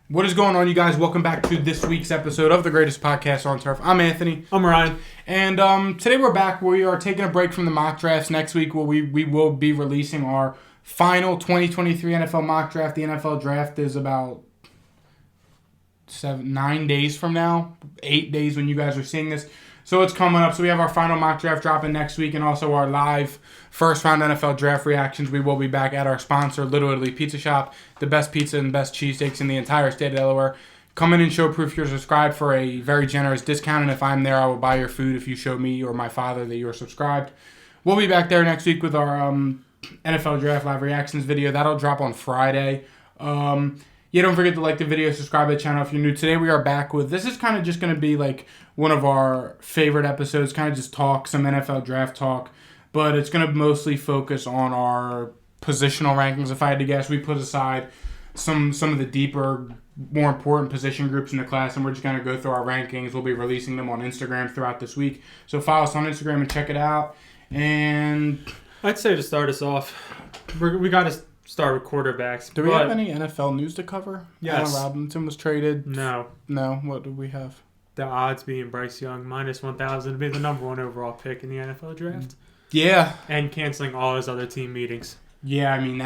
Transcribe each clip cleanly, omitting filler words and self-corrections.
What is going on, you guys? Welcome back to this week's episode of the greatest podcast on turf. I'm Anthony. I'm Ryan. And today we're back. We are taking a break from the mock drafts. Next week we will be releasing our final 2023 NFL mock draft. The NFL draft is about 9 days from now. 8 days when you guys are seeing this. So it's coming up. So we have our final mock draft dropping next week and also our live first round NFL draft reactions. We will be back at our sponsor, Literally Pizza Shop, the best pizza and best cheesesteaks in the entire state of Delaware. Come in and show proof you're subscribed for a very generous discount. And if I'm there, I will buy your food if you show me or my father that you're subscribed. We'll be back there next week with our NFL draft live reactions video. That'll drop on Friday. Yeah, don't forget to like the video, subscribe to the channel if you're new. Today we are back with, this is kind of just going to be like one of our favorite episodes, kind of just talk, some NFL draft talk, but it's going to mostly focus on our positional rankings. If I had to guess, we put aside some of the deeper, more important position groups in the class, and we're just going to go through our rankings. We'll be releasing them on Instagram throughout this week, so follow us on Instagram and check it out. And I'd say to start us off, we got to start with quarterbacks. Do we have any NFL news to cover? Yes. Allen Robinson was traded. No. What do we have? The odds being Bryce Young minus 1,000 to be the number one overall pick in the NFL draft. Yeah. And canceling all his other team meetings. Yeah, I mean,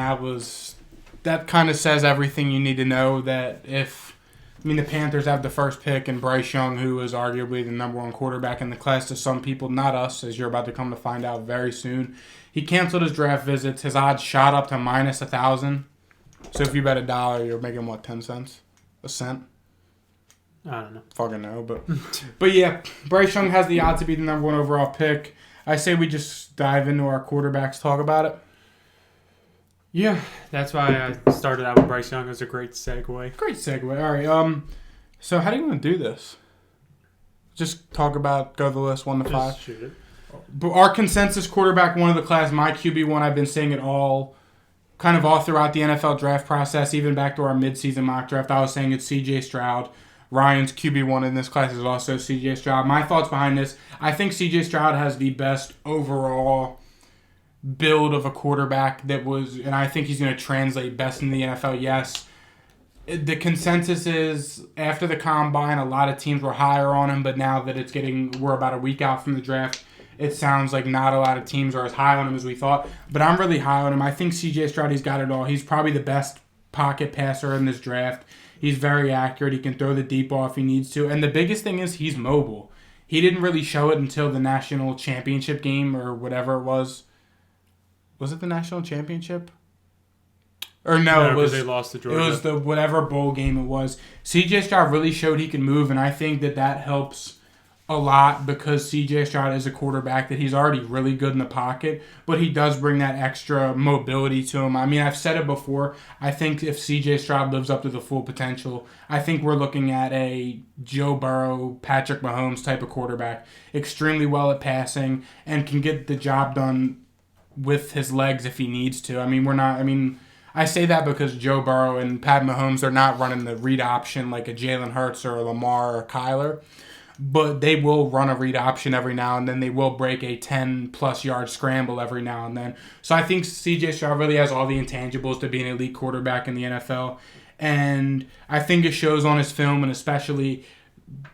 that kind of says everything you need to know. That the Panthers have the first pick and Bryce Young, who is arguably the number one quarterback in the class to some people, not us, as you're about to come to find out very soon. He canceled his draft visits. His odds shot up to minus 1,000. So if you bet $1, you're making what, 10 cents? A cent? I don't know. Fucking know, but yeah, Bryce Young has the odds to be the number one overall pick. I say we just dive into our quarterbacks, talk about it. Yeah, that's why I started out with Bryce Young as a great segue. Great segue. All right. So how do you want to do this? Just talk about, go the list 1 to 5. Just shoot it. But our consensus quarterback one of the class, my QB1, I've been saying it all throughout the NFL draft process, even back to our midseason mock draft. I was saying it's C.J. Stroud. Ryan's QB1 in this class is also C.J. Stroud. My thoughts behind this, I think C.J. Stroud has the best overall build of a quarterback and I think he's going to translate best in the NFL, yes. The consensus is, after the combine, a lot of teams were higher on him, but now that we're about a week out from the draft, it sounds like not a lot of teams are as high on him as we thought. But I'm really high on him. I think C.J. Stroud, he's got it all. He's probably the best pocket passer in this draft. He's very accurate. He can throw the deep ball if he needs to. And the biggest thing is he's mobile. He didn't really show it until the national championship game or whatever it was. Was it the national championship? Or no, it was, they lost to Georgia. It was the whatever bowl game it was. C.J. Stroud really showed he can move, and I think that helps a lot because C.J. Stroud is a quarterback that he's already really good in the pocket, but he does bring that extra mobility to him. I mean, I've said it before. I think if C.J. Stroud lives up to the full potential, I think we're looking at a Joe Burrow, Patrick Mahomes type of quarterback. Extremely well at passing and can get the job done with his legs if he needs to. I say that because Joe Burrow and Pat Mahomes, they're not running the read option like a Jalen Hurts or a Lamar or Kyler. But they will run a read option every now and then. They will break a 10-plus yard scramble every now and then. So I think C.J. Stroud really has all the intangibles to be an elite quarterback in the NFL. And I think it shows on his film, and especially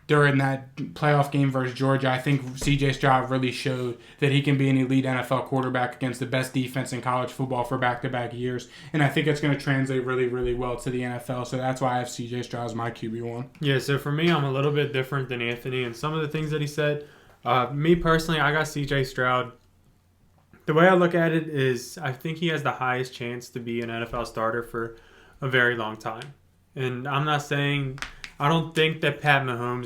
during that playoff game versus Georgia, I think C.J. Stroud really showed that he can be an elite NFL quarterback against the best defense in college football for back-to-back years. And I think it's going to translate really, really well to the NFL. So that's why I have C.J. Stroud as my QB1. Yeah, so for me, I'm a little bit different than Anthony and some of the things that he said. Me personally, I got C.J. Stroud. The way I look at it is I think he has the highest chance to be an NFL starter for a very long time. And I'm not saying... I don't think Pat Mahomes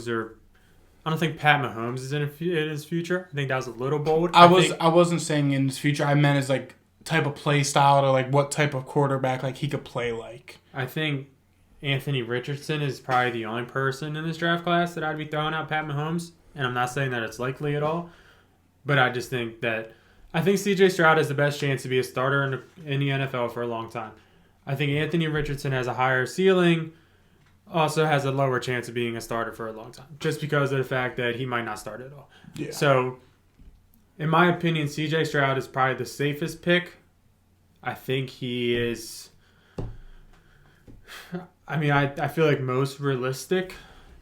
is in his future. I think that was a little bold. I wasn't saying in his future. I meant as like type of play style or like what type of quarterback like he could play like. I think Anthony Richardson is probably the only person in this draft class that I'd be throwing out Pat Mahomes. And I'm not saying that it's likely at all. But I just think C.J. Stroud has the best chance to be a starter in the NFL for a long time. I think Anthony Richardson has a higher ceiling. Also has a lower chance of being a starter for a long time, just because of the fact that he might not start at all. Yeah. So, in my opinion, C.J. Stroud is probably the safest pick. I think he is I mean, I feel like most realistic,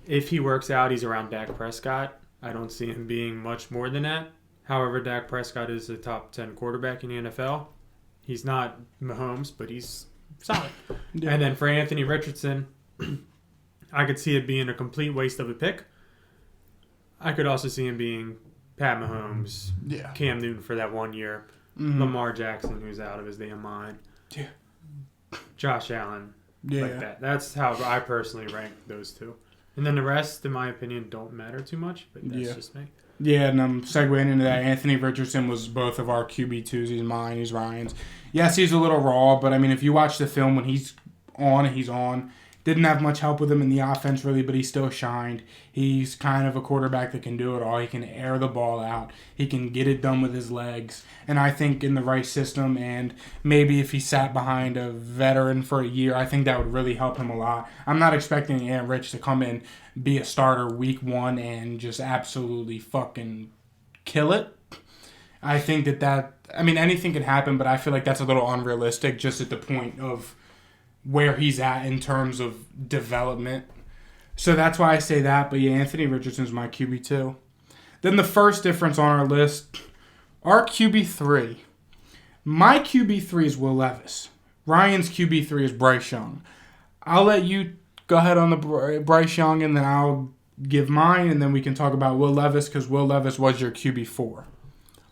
if he works out, he's around Dak Prescott. I don't see him being much more than that. However, Dak Prescott is a top 10 quarterback in the NFL. He's not Mahomes, but he's solid. Yeah. And then for Anthony Richardson, I could see it being a complete waste of a pick. I could also see him being Pat Mahomes, Yeah. Cam Newton for that 1 year, Lamar Jackson, who's out of his damn mind, Yeah. Josh Allen, Yeah. like that. That's how I personally rank those two. And then the rest, in my opinion, don't matter too much, but that's just me. Yeah, and I'm segueing into that. Anthony Richardson was both of our QB2s. He's mine. He's Ryan's. Yes, he's a little raw, but I mean, if you watch the film when he's on, he's on. Didn't have much help with him in the offense, really, but he still shined. He's kind of a quarterback that can do it all. He can air the ball out. He can get it done with his legs. And I think in the right system, and maybe if he sat behind a veteran for a year, I think that would really help him a lot. I'm not expecting Ant Rich to come in, be a starter week 1, and just absolutely fucking kill it. I think I mean, anything can happen, but I feel like that's a little unrealistic just at the point of where he's at in terms of development. So that's why I say that. But yeah, Anthony Richardson's my QB2. Then the first difference on our list, our QB3. My QB3 is Will Levis. Ryan's QB3 is Bryce Young. I'll let you go ahead on the Bryce Young, and then I'll give mine, and then we can talk about Will Levis, because Will Levis was your QB4.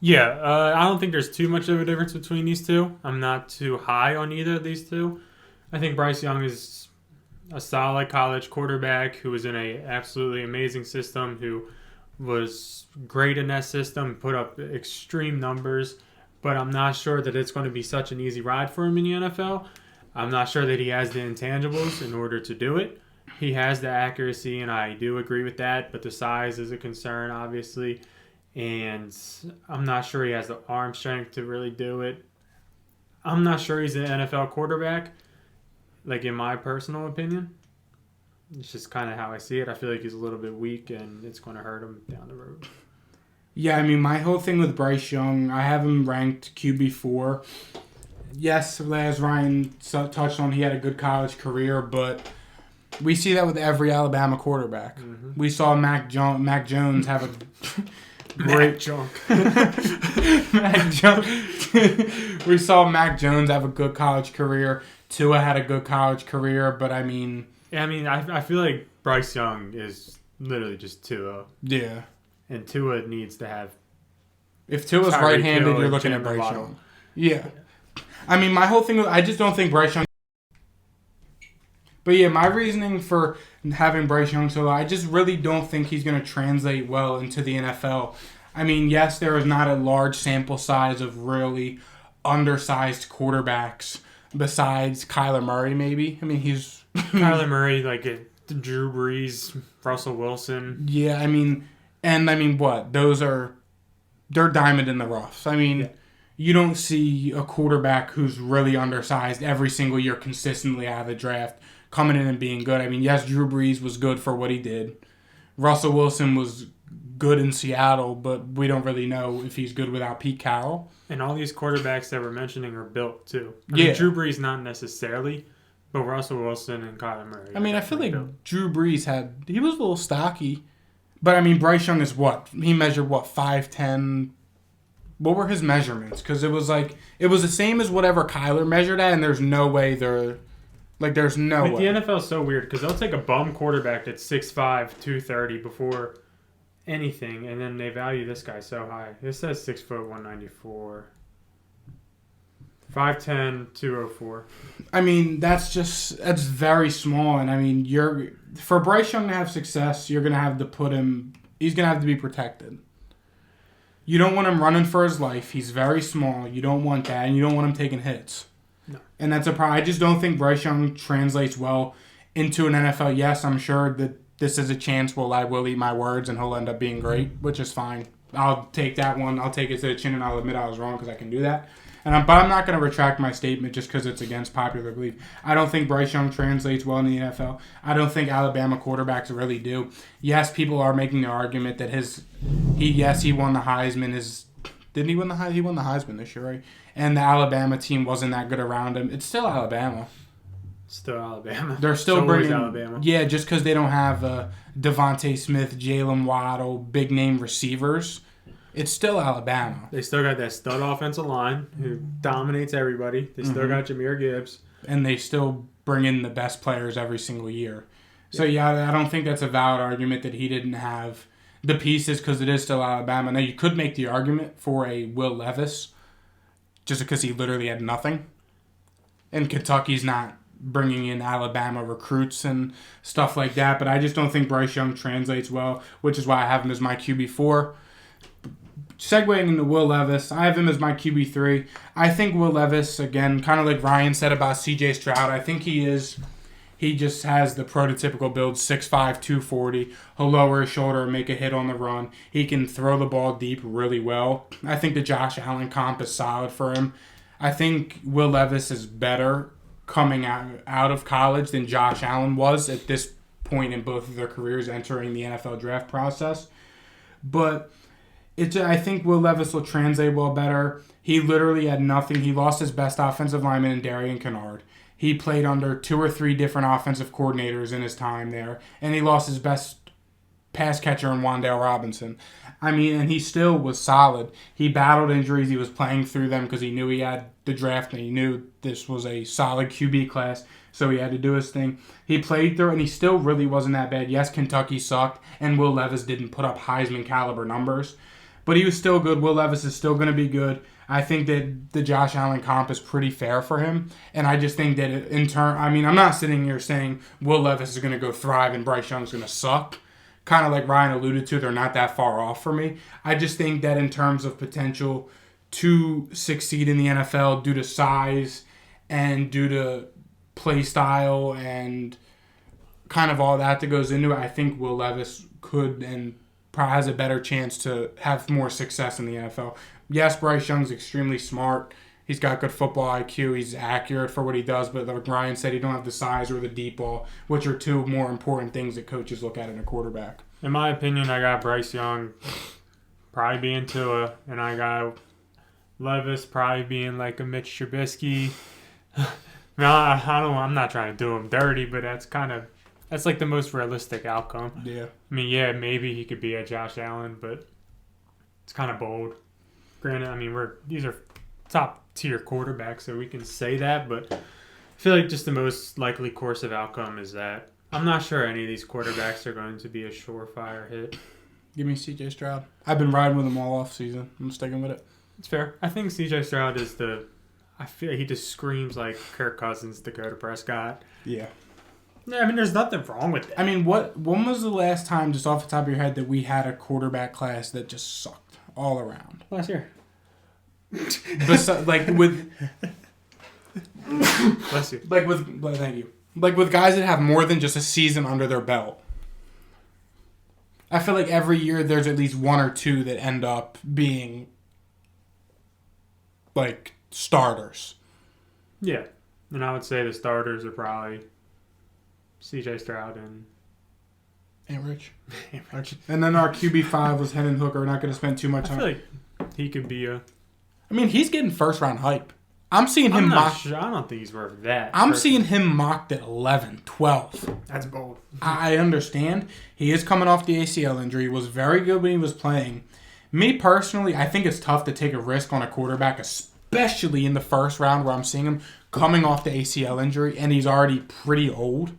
Yeah, I don't think there's too much of a difference between these two. I'm not too high on either of these two. I think Bryce Young is a solid college quarterback who was in a absolutely amazing system, who was great in that system, put up extreme numbers, but I'm not sure that it's going to be such an easy ride for him in the NFL. I'm not sure that he has the intangibles in order to do it. He has the accuracy, and I do agree with that, but the size is a concern, obviously, and I'm not sure he has the arm strength to really do it. I'm not sure he's an NFL quarterback. Like, in my personal opinion, it's just kind of how I see it. I feel like he's a little bit weak, and it's going to hurt him down the road. Yeah, I mean, my whole thing with Bryce Young, I have him ranked QB4. Yes, as Ryan touched on, he had a good college career, but we see that with every Alabama quarterback. Mm-hmm. We saw Mac Jones have a great junk. Mac Jones. We saw Mac Jones have a good college career. Tua had a good college career, but I mean... Yeah, I mean, I feel like Bryce Young is literally just Tua. Yeah. And Tua needs to have... If Tua's right-handed, you're looking at Bryce Young. Yeah. I mean, my whole thing was, I just don't think Bryce Young... But yeah, my reasoning for having Bryce Young so low, I just really don't think he's going to translate well into the NFL. I mean, yes, there is not a large sample size of really undersized quarterbacks besides Kyler Murray, maybe. I mean, he's... Kyler Murray, like Drew Brees, Russell Wilson. Yeah, I mean, what? They're diamond in the rough. I mean, You don't see a quarterback who's really undersized every single year consistently out of the draft coming in and being good. I mean, yes, Drew Brees was good for what he did. Russell Wilson was good in Seattle, but we don't really know if he's good without Pete Carroll. And all these quarterbacks that we're mentioning are built, too. I mean, Drew Brees not necessarily, but Russell Wilson and Kyler Murray. I mean, I feel like Drew Brees he was a little stocky. But, I mean, Bryce Young is what? He measured, 5'10"? What were his measurements? Because it was the same as whatever Kyler measured at, and there's no way there's no way. The NFL is so weird because they'll take a bum quarterback that's 6'5", 230 before anything, and then they value this guy so high. This says 6 foot 194, 5'10", 204. I mean, that's very small, and I mean, for Bryce Young to have success, you're gonna have to he's gonna have to be protected. You don't want him running for his life. He's very small. You don't want that, and you don't want him taking hits. No. And that's a problem. I just don't think Bryce Young translates well into an NFL. Yes, I'm sure that this is a chance where I will eat my words and he'll end up being great, which is fine. I'll take that one. I'll take it to the chin, and I'll admit I was wrong because I can do that. But I'm not going to retract my statement just because it's against popular belief. I don't think Bryce Young translates well in the NFL. I don't think Alabama quarterbacks really do. Yes, people are making the argument that he won the Heisman. Didn't he win the Heisman? He won the Heisman this year, right? And the Alabama team wasn't that good around him. It's still Alabama. Still Alabama. They're still It's always bringing Alabama. Yeah, just because they don't have Devontae Smith, Jalen Waddle, big name receivers, it's still Alabama. They still got that stud offensive line who dominates everybody. They still got Jahmyr Gibbs. And they still bring in the best players every single year. So, yeah, I don't think that's a valid argument that he didn't have the pieces because it is still Alabama. Now, you could make the argument for a Will Levis just because he literally had nothing. And Kentucky's not bringing in Alabama recruits and stuff like that. But I just don't think Bryce Young translates well, which is why I have him as my QB4. Segueing into Will Levis, I have him as my QB3. I think Will Levis, again, kind of like Ryan said about CJ Stroud, I think he just has the prototypical build, 6'5", 240. He'll lower his shoulder and make a hit on the run. He can throw the ball deep really well. I think the Josh Allen comp is solid for him. I think Will Levis is better coming out of college than Josh Allen was at this point in both of their careers entering the NFL draft process. But I think Will Levis will translate well better. He literally had nothing. He lost his best offensive lineman in Darian Kennard. He played under 2 or 3 different offensive coordinators in his time there. And he lost his best pass catcher in Wan'Dale Robinson. I mean, and he still was solid. He battled injuries. He was playing through them because he knew he had the draft and he knew this was a solid QB class. So he had to do his thing. He played through and he still really wasn't that bad. Yes, Kentucky sucked and Will Levis didn't put up Heisman caliber numbers. But he was still good. Will Levis is still going to be good. I think that the Josh Allen comp is pretty fair for him. And I just think that in turn, I mean, I'm not sitting here saying Will Levis is going to go thrive and Bryce Young's going to suck. Kind of like Ryan alluded to, they're not that far off for me. I just think that in terms of potential to succeed in the NFL due to size and due to play style and kind of all that goes into it, I think Will Levis could and probably has a better chance to have more success in the NFL. Yes, Bryce Young's extremely smart. He's got good football IQ. He's accurate for what he does, but like Ryan said, he don't have the size or the deep ball, which are 2 more important things that coaches look at in a quarterback. In my opinion, I got Bryce Young probably being Tua, and I got Levis probably being like a Mitch Trubisky. No, I'm not trying to do him dirty, but that's like the most realistic outcome. Yeah. I mean, yeah, maybe he could be a Josh Allen, but it's kind of bold. Granted, I mean, these are top tier quarterbacks, so we can say that, but I feel like just the most likely course of outcome is that I'm not sure any of these quarterbacks are going to be a surefire hit. Give me CJ Stroud. I've been riding with him all off season. I'm sticking with it. It's fair. I think CJ Stroud is I feel like he just screams like Kirk Cousins, Dakota Prescott. Yeah. Yeah, I mean, there's nothing wrong with that. I mean, when was the last time, just off the top of your head, that we had a quarterback class that just sucked all around? Last year. Like with, Bless you. Thank you. Like with guys that have more than just a season under their belt. I feel like every year there's at least 1 or 2 that end up being like starters. Yeah, and I would say the starters are probably CJ Stroud and Rich. And then our QB5 was Hendon Hooker. We're not going to spend too much time. I feel like he could be a... I mean, he's getting first round hype. I'm seeing him mocked. Sure. I don't think he's worth that. I'm seeing him mocked at 11, 12. That's bold. I understand. He is coming off the ACL injury. He was very good when he was playing. Me personally, I think it's tough to take a risk on a quarterback, especially in the first round where I'm seeing him coming off the ACL injury and he's already pretty old.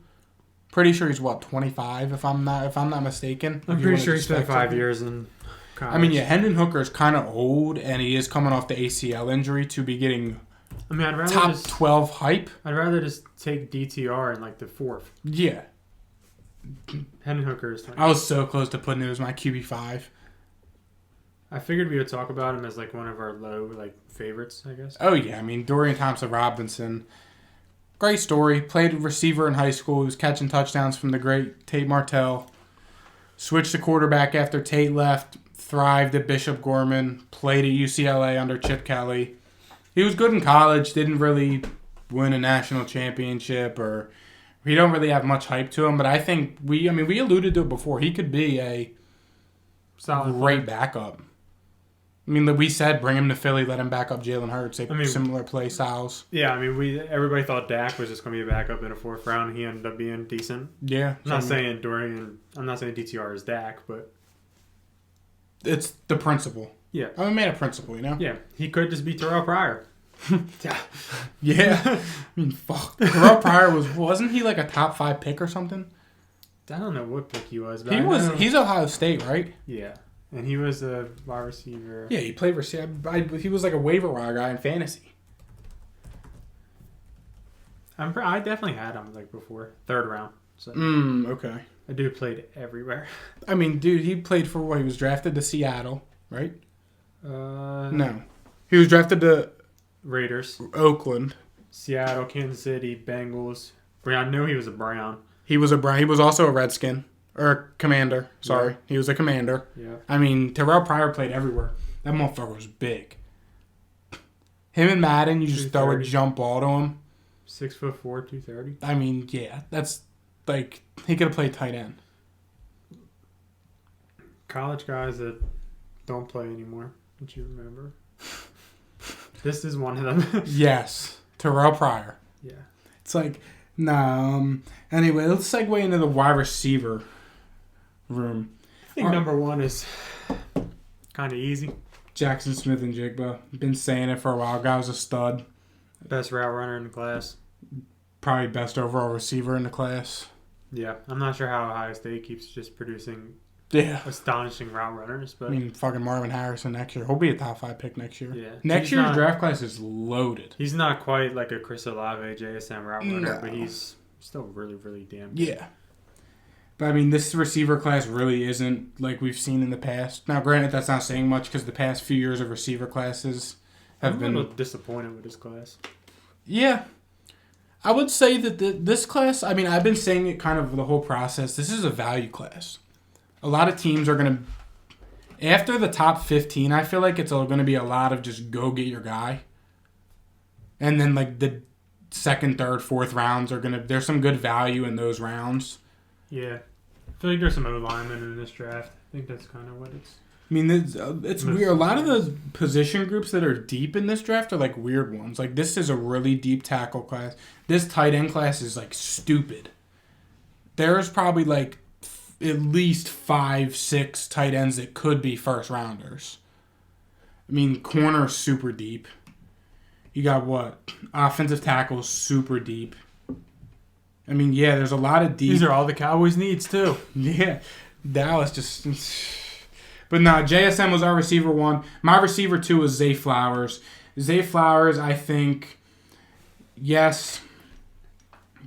Pretty sure he's 25 if I'm not mistaken. I'm pretty sure he spent 5 years in college. I mean, yeah, Hendon Hooker is kind of old and he is coming off the ACL injury to be getting I'd rather top 12 hype. I'd rather just take DTR in like the 4th. Yeah. Hendon Hooker is I was so close to putting him as my QB5. I figured we would talk about him as like one of our low favorites, I guess. Oh yeah, I mean Dorian Thompson-Robinson, great story. Played receiver in high school. He was catching touchdowns from the great Tate Martell. Switched to quarterback after Tate left. Thrived at Bishop Gorman. Played at UCLA under Chip Kelly. He was good in college. Didn't really win a national championship or he don't really have much hype to him. But I think we alluded to it before. He could be a solid great backup. I mean, we said bring him to Philly, let him back up Jalen Hurts. Similar play styles. Yeah, I mean, everybody thought Dak was just going to be a backup in a 4th round. He ended up being decent. Yeah. I'm not saying DTR is Dak, but it's the principle. Yeah. I made a principle, you know? Yeah. He could just be Terrell Pryor. Yeah. I mean, fuck. Terrell Pryor wasn't he like a top 5 pick or something? I don't know what pick he was. But He's Ohio State, right? Yeah. And he was a wide receiver. Yeah, he played receiver. He was like a waiver wire guy in fantasy. I definitely had him like before 3rd round. So okay. The dude played everywhere. I mean, dude, he played for what? He was drafted to Seattle, right? No, he was drafted to Raiders, Oakland, Seattle, Kansas City, Bengals. I knew he was a Brown. He was a Brown. He was also a Redskin. Or a Commander. Sorry. Yeah. He was a Commander. Yeah. I mean, Terrell Pryor played everywhere. That motherfucker was big. Him and Madden, you just throw a jump ball to him. 6'4", 230. I mean, yeah. That's like, he could have played tight end. College guys that don't play anymore. Don't you remember? This is one of them. Yes. Terrell Pryor. Yeah. It's like, anyway, let's segue into the wide receiver room. I think number 1 is kind of easy. Jackson Smith and Jigba. Been saying it for a while. Guy was a stud. Best route runner in the class. Probably best overall receiver in the class. Yeah. I'm not sure how Ohio State keeps just producing astonishing route runners. But I mean, fucking Marvin Harrison next year. He'll be a top 5 pick next year. Yeah. Next year's draft class is loaded. He's not quite like a Chris Olave JSN route runner, but he's still really, really damn good. Yeah. But, I mean, this receiver class really isn't like we've seen in the past. Now, granted, that's not saying much because the past few years of receiver classes have been... I'm a little disappointed with this class. Yeah. I would say that this class, I mean, I've been saying it kind of the whole process. This is a value class. A lot of teams are going to... After the top 15, I feel like it's going to be a lot of just go get your guy. And then, like, the 2nd, 3rd, 4th rounds are going to... There's some good value in those rounds. Yeah. I feel like there's some O-linemen in this draft. I think that's kind of what it's... I mean, it's weird. A lot of the position groups that are deep in this draft are, like, weird ones. Like, this is a really deep tackle class. This tight end class is, like, stupid. There's probably, like, at least 5, 6 tight ends that could be first rounders. I mean, corner super deep. You got what? Offensive tackle super deep. I mean, yeah, there's a lot of deep. These are all the Cowboys needs too. Yeah, Dallas just. But no, JSN was our receiver 1. My receiver 2 is Zay Flowers. Zay Flowers, I think, yes.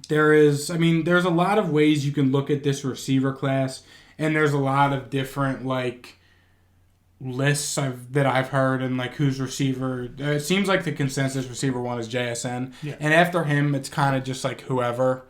There's a lot of ways you can look at this receiver class, and there's a lot of different, like, lists that I've heard and, like, who's receiver. It seems like the consensus receiver 1 is JSN. Yeah. And after him, it's kind of just, like, whoever.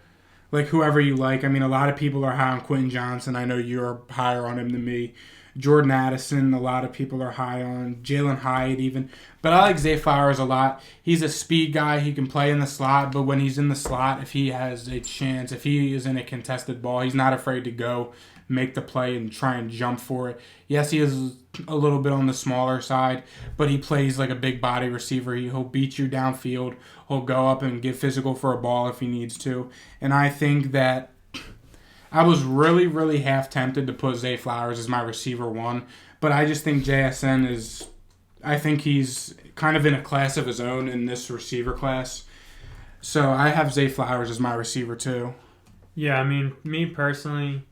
Like, whoever you like. I mean, a lot of people are high on Quentin Johnson. I know you're higher on him than me. Jordan Addison, a lot of people are high on. Jalen Hyatt even. But I like Zay Flowers a lot. He's a speed guy. He can play in the slot. But when he's in the slot, if he has a chance, if he is in a contested ball, he's not afraid to go make the play and try and jump for it. Yes, he is a little bit on the smaller side, but he plays like a big body receiver. He'll beat you downfield. He'll go up and get physical for a ball if he needs to. And I think that I was really, really half tempted to put Zay Flowers as my receiver 1, but I just think JSN is... I think he's kind of in a class of his own in this receiver class. So I have Zay Flowers as my receiver 2. Yeah, I mean, me personally,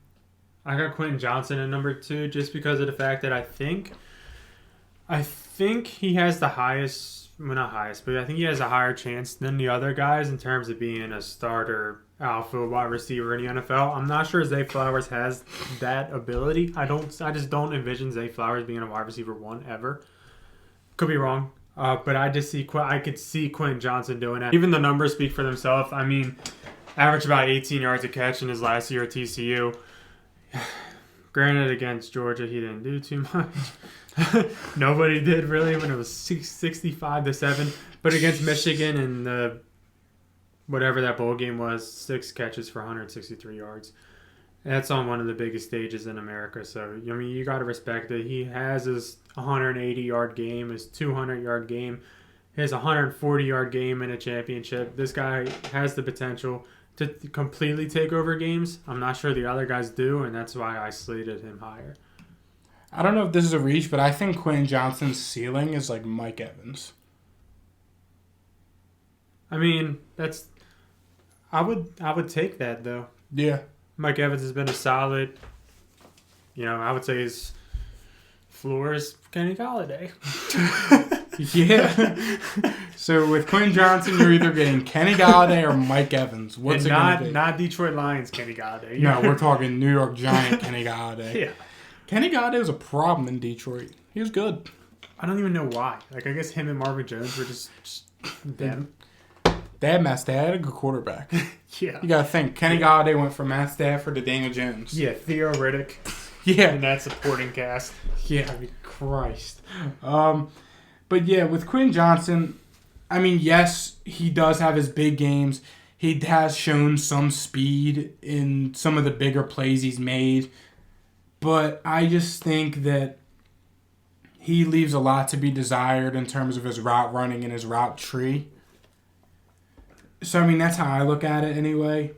I got Quentin Johnson at number 2 just because of the fact that I think he has the highest, well, not highest, but I think he has a higher chance than the other guys in terms of being a starter alpha wide receiver in the NFL. I'm not sure Zay Flowers has that ability. I just don't envision Zay Flowers being a wide receiver 1 ever. Could be wrong, but I could see Quentin Johnson doing that. Even the numbers speak for themselves. I mean, averaged about 18 yards a catch in his last year at TCU. Granted, against Georgia, he didn't do too much. Nobody did really when it was 65-7. But against Michigan and whatever that bowl game was, 6 catches for 163 yards. That's on one of the biggest stages in America. So, I mean, you got to respect it. He has his 180-yard game, his 200-yard game, his 140-yard game in a championship. This guy has the potential to completely take over games. I'm not sure the other guys do, and that's why I slated him higher. I don't know if this is a reach, but I think Quinn Johnson's ceiling is like Mike Evans. I mean, I would take that though. Yeah. Mike Evans has been a solid. I would say his floor is Kenny Galladay. Yeah. So with Quinn Johnson, you're either getting Kenny Galladay or Mike Evans. What's and it going to be? Not Detroit Lions Kenny Galladay. No, we're talking New York Giant Kenny Galladay. Yeah. Kenny Galladay was a problem in Detroit. He was good. I don't even know why. Like, I guess him and Marvin Jones were just them. They had Matt Stafford. They had a good quarterback. Yeah. You got to think. Kenny Galladay went from Matt Stafford to Daniel Jones. Yeah, Theo Riddick. Yeah. And that supporting cast. Yeah, I mean, Christ. But yeah, with Quinn Johnson, I mean, yes, he does have his big games. He has shown some speed in some of the bigger plays he's made. But I just think that he leaves a lot to be desired in terms of his route running and his route tree. So, I mean, that's how I look at it anyway.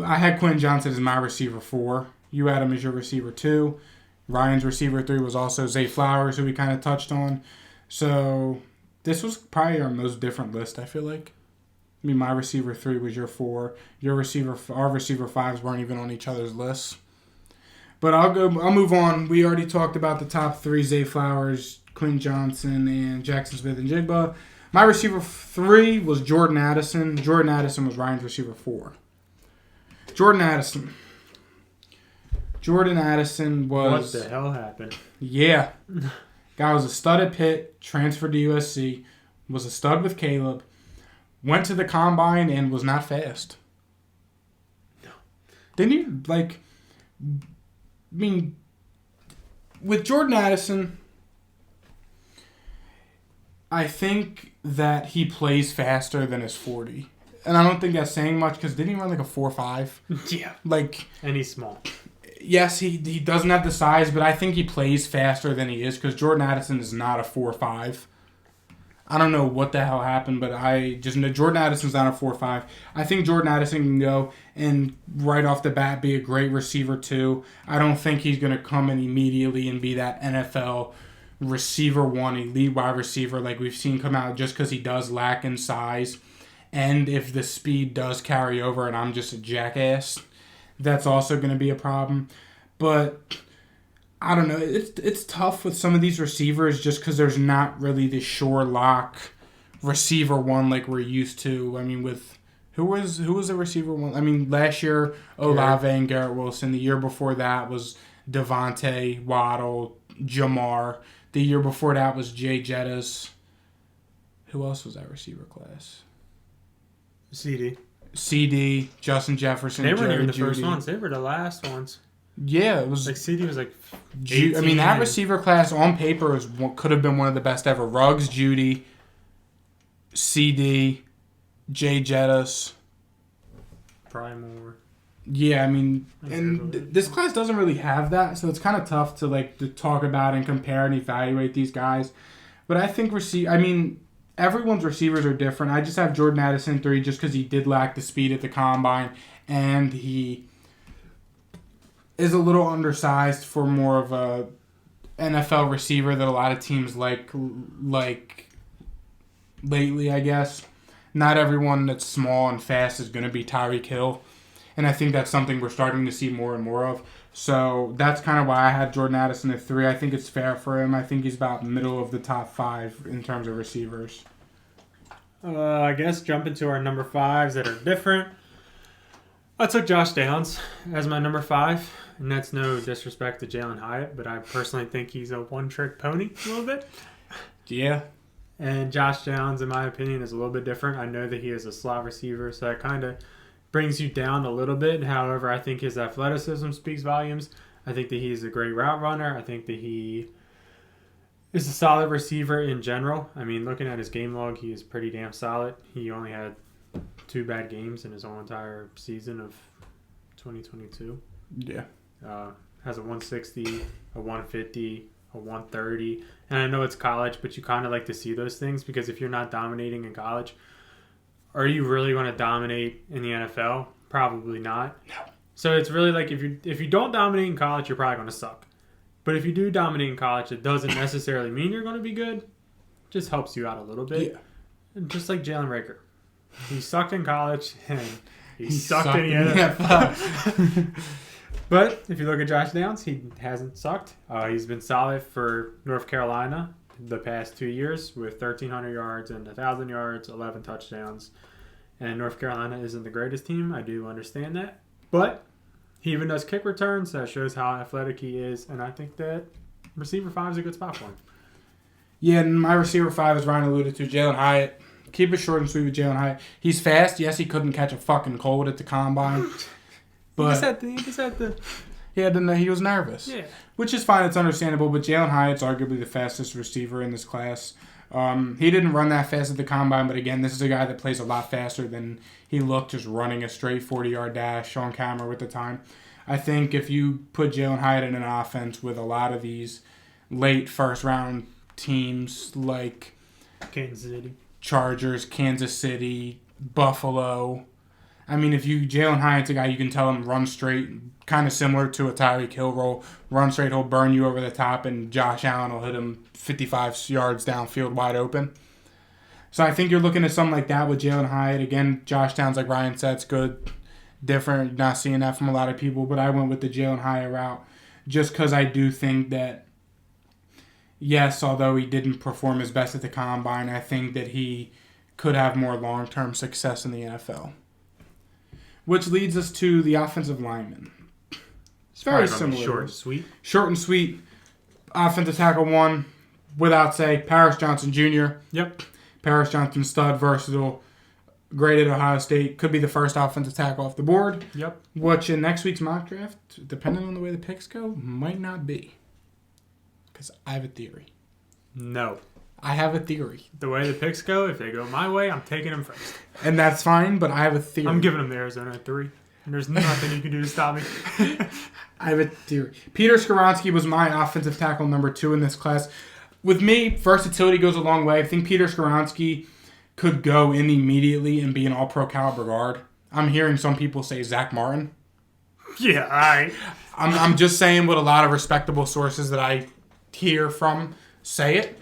I had Quinn Johnson as my receiver 4. You had him as your receiver 2. Ryan's receiver 3 was also Zay Flowers, who we kind of touched on. So, this was probably our most different list, I feel like. I mean, my receiver 3 was your 4. Our receiver 5s weren't even on each other's lists. But I'll move on. We already talked about the top 3, Zay Flowers, Quinn Johnson, and Jackson Smith and Jigba. My receiver 3 was Jordan Addison. Jordan Addison was Ryan's receiver 4. Jordan Addison was... What the hell happened? Yeah. Guy was a stud at Pitt, transferred to USC, was a stud with Caleb, went to the combine and was not fast. No. Didn't he, with Jordan Addison, I think that he plays faster than his 40. And I don't think that's saying much because didn't he run like a 4.5? Yeah. And he's small. Yes, he doesn't have the size, but I think he plays faster than he is because Jordan Addison is not a 4.5. I don't know what the hell happened, but I just know Jordan Addison's not a 4.5. I think Jordan Addison can go and right off the bat be a great receiver too. I don't think he's going to come in immediately and be that NFL receiver 1, elite wide receiver like we've seen come out just because he does lack in size. And if the speed does carry over and I'm just a jackass, that's also going to be a problem. But I don't know. It's tough with some of these receivers just because there's not really the sure lock receiver 1 like we're used to. I mean, with who was the receiver 1? I mean, last year Olave and Garrett Wilson. The year before that was Devontae, Waddle, Jamar. The year before that was Jay Jettis. Who else was that receiver class? CD, Justin Jefferson. They weren't Jerry even the Jeudy. first ones. They were the last ones. Yeah, it was like CD was like. I mean, that receiver class on paper could have been one of the best ever. Ruggs, Judy, CD, Jay Jettis. Probably more. Yeah, I mean, and this class doesn't really have that, so it's kind of tough to talk about and compare and evaluate these guys. But I think everyone's receivers are different. I just have Jordan Addison 3 just because he did lack the speed at the combine, and he is a little undersized for more of a NFL receiver that a lot of teams like lately, I guess. Not everyone that's small and fast is going to be Tyreek Hill, and I think that's something we're starting to see more and more of. So that's kind of why I had Jordan Addison at 3. I think it's fair for him. I think he's about middle of the top 5 in terms of receivers. I guess jumping to our number 5s that are different. I took Josh Downs as my number 5, and that's no disrespect to Jalen Hyatt, but I personally think he's a one-trick pony a little bit. Yeah. And Josh Downs, in my opinion, is a little bit different. I know that he is a slot receiver, so that kind of brings you down a little bit. However, I think his athleticism speaks volumes. I think that he's a great route runner. I think that he is a solid receiver in general. I mean, looking at his game log, he is pretty damn solid. He only had 2 bad games in his whole entire season of 2022. Yeah. Has a 160, a 150, a 130. And I know it's college, but you kind of like to see those things because if you're not dominating in college, are you really going to dominate in the NFL? Probably not. No. So it's really like if you don't dominate in college, you're probably going to suck. But if you do dominate in college, it doesn't necessarily mean you're going to be good. It just helps you out a little bit. Yeah. Just like Jalen Rager. He sucked in college and he sucked in the NFL. But if you look at Josh Downs, he hasn't sucked. He's been solid for North Carolina the past 2 years with 1,300 yards and 1,000 yards, 11 touchdowns. And North Carolina isn't the greatest team. I do understand that. But he even does kick returns. That shows how athletic he is. And I think that receiver 5 is a good spot for him. Yeah, and my receiver 5, as Ryan alluded to, Jalen Hyatt. Keep it short and sweet with Jalen Hyatt. He's fast. Yes, he couldn't catch a fucking cold at the combine. But he was nervous. Yeah. Which is fine. It's understandable. But Jalen Hyatt's arguably the fastest receiver in this class. He didn't run that fast at the combine, but again, this is a guy that plays a lot faster than he looked just running a straight 40-yard dash on camera with the time. I think if you put Jalen Hyatt in an offense with a lot of these late first-round teams like Kansas City, Chargers, Kansas City, Buffalo. I mean, Jalen Hyatt's a guy you can tell him run straight, kind of similar to a Tyreek Hill roll. Run straight, he'll burn you over the top, and Josh Allen will hit him 55 yards downfield wide open. So I think you're looking at something like that with Jalen Hyatt. Again, Josh Downs, like Ryan said, it's good, different. Not seeing that from a lot of people, but I went with the Jalen Hyatt route just because I do think that, yes, although he didn't perform his best at the combine, I think that he could have more long-term success in the NFL. Which leads us to the offensive lineman. It's very similar. Short and sweet. Short and sweet. Offensive tackle 1, without say, Paris Johnson Jr. Yep. Paris Johnson, stud, versatile, great at Ohio State. Could be the first offensive tackle off the board. Yep. Which in next week's mock draft, depending on the way the picks go, might not be. Because I have a theory. No. I have a theory. The way the picks go, if they go my way, I'm taking them first. And that's fine, but I have a theory. I'm giving them the Arizona at 3. And there's nothing you can do to stop me. I have a theory. Peter Skoronski was my offensive tackle number 2 in this class. With me, versatility goes a long way. I think Peter Skoronski could go in immediately and be an all-pro caliber guard. I'm hearing some people say Zach Martin. Yeah, all right. I'm just saying what a lot of respectable sources that I hear from say it.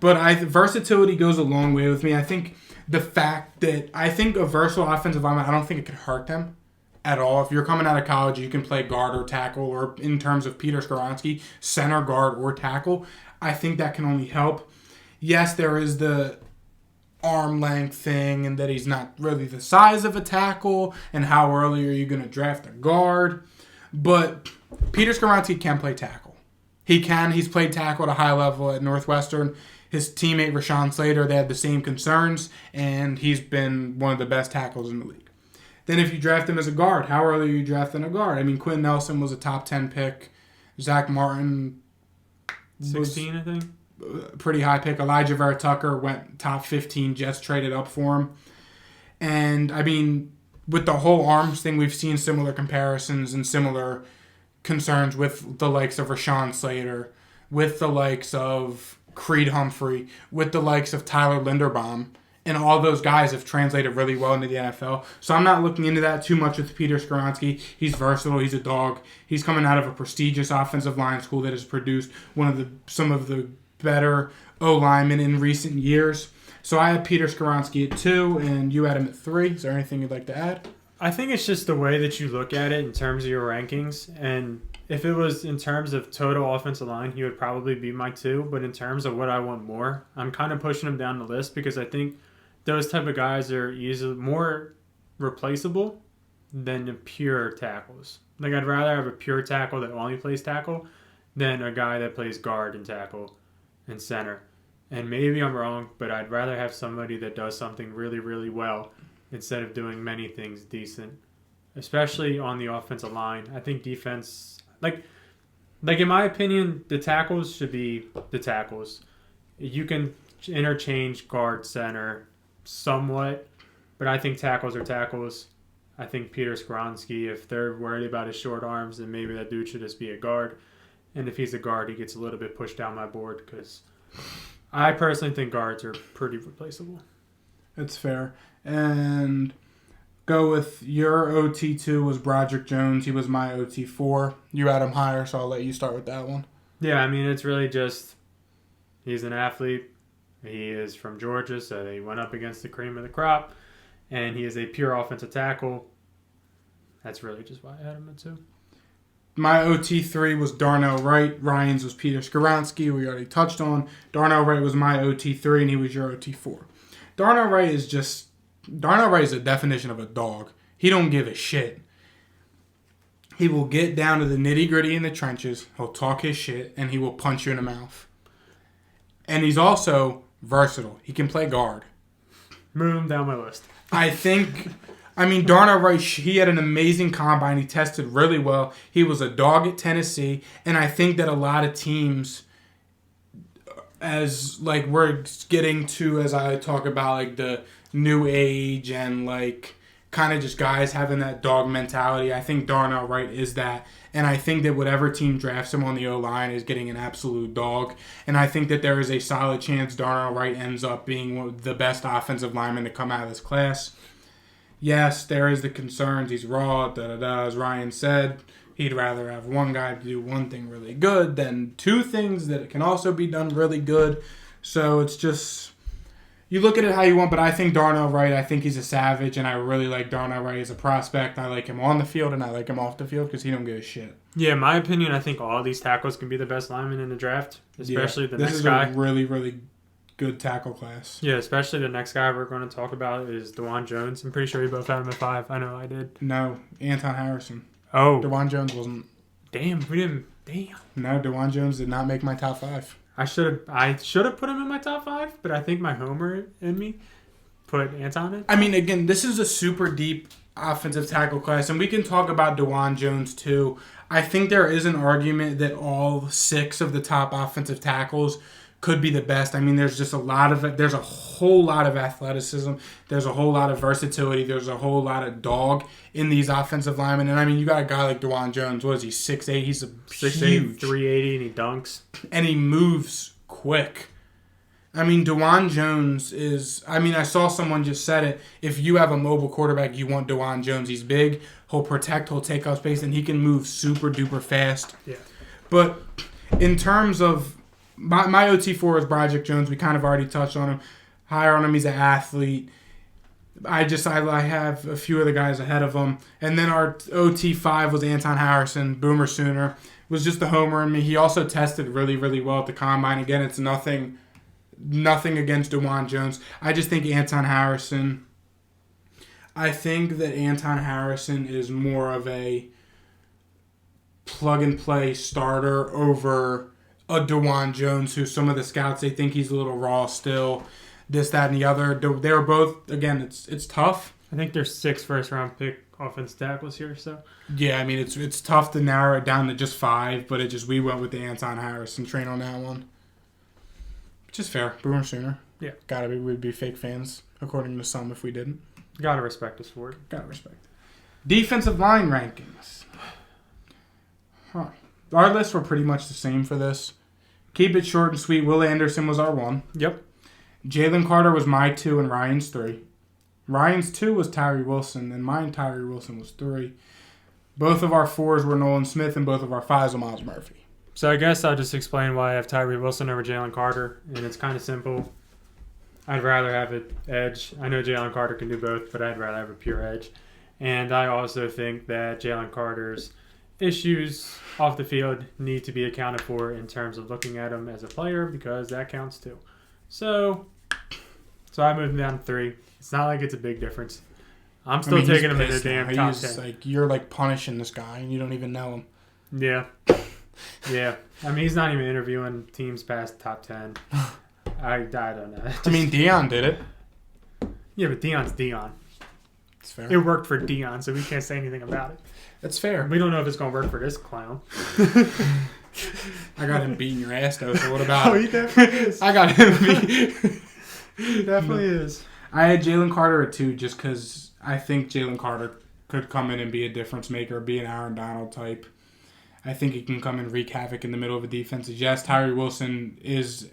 But versatility goes a long way with me. I think the fact that I think a versatile offensive lineman, I don't think it could hurt them at all. If you're coming out of college, you can play guard or tackle, or in terms of Peter Skoronski, center, guard, or tackle. I think that can only help. Yes, there is the arm length thing and that he's not really the size of a tackle and how early are you going to draft a guard. But Peter Skoronski can play tackle. He can. He's played tackle at a high level at Northwestern. His teammate, Rashawn Slater, they had the same concerns, and he's been one of the best tackles in the league. Then if you draft him as a guard, how early are you drafting a guard? I mean, Quinn Nelson was a top 10 pick. Zach Martin 16, I think. Pretty high pick. Elijah Vera Tucker went top 15. Jets traded up for him. And, I mean, with the whole arms thing, we've seen similar comparisons and similar concerns with the likes of Rashawn Slater, with the likes of Creed Humphrey, with the likes of Tyler Linderbaum, and all those guys have translated really well into the NFL. So I'm not looking into that too much with Peter Skoronski. He's versatile. He's a dog. He's coming out of a prestigious offensive line school that has produced some of the better O-linemen in recent years. So I have Peter Skoronski at 2, and you had him at 3. Is there anything you'd like to add? I think it's just the way that you look at it in terms of your rankings. And if it was in terms of total offensive line, he would probably be my 2. But in terms of what I want more, I'm kind of pushing him down the list because I think those type of guys are easily more replaceable than the pure tackles. Like, I'd rather have a pure tackle that only plays tackle than a guy that plays guard and tackle and center. And maybe I'm wrong, but I'd rather have somebody that does something really, really well instead of doing many things decent, especially on the offensive line. I think defense, like in my opinion, the tackles should be the tackles. You can interchange guard, center somewhat, but I think tackles are tackles. I think Peter Skronsky, if they're worried about his short arms, then maybe that dude should just be a guard. And if he's a guard, he gets a little bit pushed down my board because I personally think guards are pretty replaceable. It's fair. And go with your OT2 was Broderick Jones. He was my OT4. You had him higher, so I'll let you start with that one. Yeah, I mean, it's really just he's an athlete. He is from Georgia, so he went up against the cream of the crop. And he is a pure offensive tackle. That's really just why I had him at 2. My OT3 was Darnell Wright. Ryan's was Peter Skoronsky, we already touched on. Darnell Wright was my OT3, and he was your OT4. Darnell Wright is the definition of a dog. He don't give a shit. He will get down to the nitty-gritty in the trenches. He'll talk his shit, and he will punch you in the mouth. And he's also versatile. He can play guard. Move him down my list. Darnell Wright, he had an amazing combine. He tested really well. He was a dog at Tennessee. And I think that a lot of teams, as like we're getting to, as I talk about like the new age and like kind of just guys having that dog mentality, I think Darnell Wright is that. And I think that whatever team drafts him on the O-line is getting an absolute dog. And I think that there is a solid chance Darnell Wright ends up being one of the best offensive linemen to come out of this class. Yes, there is the concerns. He's raw, as Ryan said. He'd rather have one guy do one thing really good than 2 things that can also be done really good. So it's just, you look at it how you want, but I think Darnell Wright, I think he's a savage, and I really like Darnell Wright as a prospect. I like him on the field, and I like him off the field because he don't give a shit. Yeah, in my opinion, I think all these tackles can be the best linemen in the draft, especially the next guy. This is a really, really good tackle class. Yeah, especially the next guy we're going to talk about is DeJuan Jones. I'm pretty sure you both had him at 5. I know I did. No, Anton Harrison. Oh. DeJuan Jones wasn't. Damn, we didn't. Damn. No, DeJuan Jones did not make my top 5. I should have put him in my top 5, but I think my homer in me put Anton in. I mean, again, this is a super deep offensive tackle class, and we can talk about DeJuan Jones too. I think there is an argument that all 6 of the top offensive tackles could be the best. I mean, there's just there's a whole lot of athleticism. There's a whole lot of versatility. There's a whole lot of dog in these offensive linemen. And I mean, you got a guy like DeJuan Jones. What is he, 6'8"? He's a 6'8", 380, and he dunks. And he moves quick. I mean, DeJuan Jones is, I saw someone just said it. If you have a mobile quarterback, you want DeJuan Jones. He's big. He'll protect. He'll take up space, and he can move super duper fast. Yeah. But in terms of my OT4 is Broderick Jones. We kind of already touched on him. Higher on him, he's an athlete. I have a few of the guys ahead of him. And then our OT5 was Anton Harrison, Boomer Sooner. Was just the homer in me. He also tested really, really well at the combine. Again, it's nothing against DeJuan Jones. I just think Anton Harrison is more of a plug-and-play starter over a DeJuan Jones, who some of the scouts, they think he's a little raw still, this, that, and the other. They're both, again, it's tough. I think there's 6 first-round pick offensive tackles here, so. Yeah, I mean, it's tough to narrow it down to just 5, but we went with the Anton Harrison train on that one. Which is fair. Boomer Sooner. Yeah. We'd be fake fans, according to some, if we didn't. Gotta respect us for it. Gotta respect it. Defensive line rankings. Our lists were pretty much the same for this. Keep it short and sweet. Will Anderson was our 1. Yep. Jalen Carter was my 2 and Ryan's 3. Ryan's 2 was Tyree Wilson, and mine, Tyree Wilson, was 3. Both of our 4s were Nolan Smith, and both of our 5s were Miles Murphy. So I guess I'll just explain why I have Tyree Wilson over Jalen Carter, and it's kind of simple. I'd rather have an edge. I know Jalen Carter can do both, but I'd rather have a pure edge. And I also think that Jalen Carter's issues off the field need to be accounted for in terms of looking at him as a player, because that counts too. So I moved him down to 3. It's not like it's a big difference. I'm still taking him in the damn top 10. You're punishing this guy and you don't even know him. Yeah. Yeah. I mean, he's not even interviewing teams past top 10. I don't know. Deion did it. Yeah, but Deion's Deion. It's fair. It worked for Deion, so we can't say anything about it. That's fair. We don't know if it's going to work for this clown. I got him beating your ass, though, so what about he definitely is. I got him beat. He definitely is. I had Jalen Carter at 2 just because I think Jalen Carter could come in and be a difference maker, be an Aaron Donald type. I think he can come and wreak havoc in the middle of a defense. Yes, Tyree Wilson is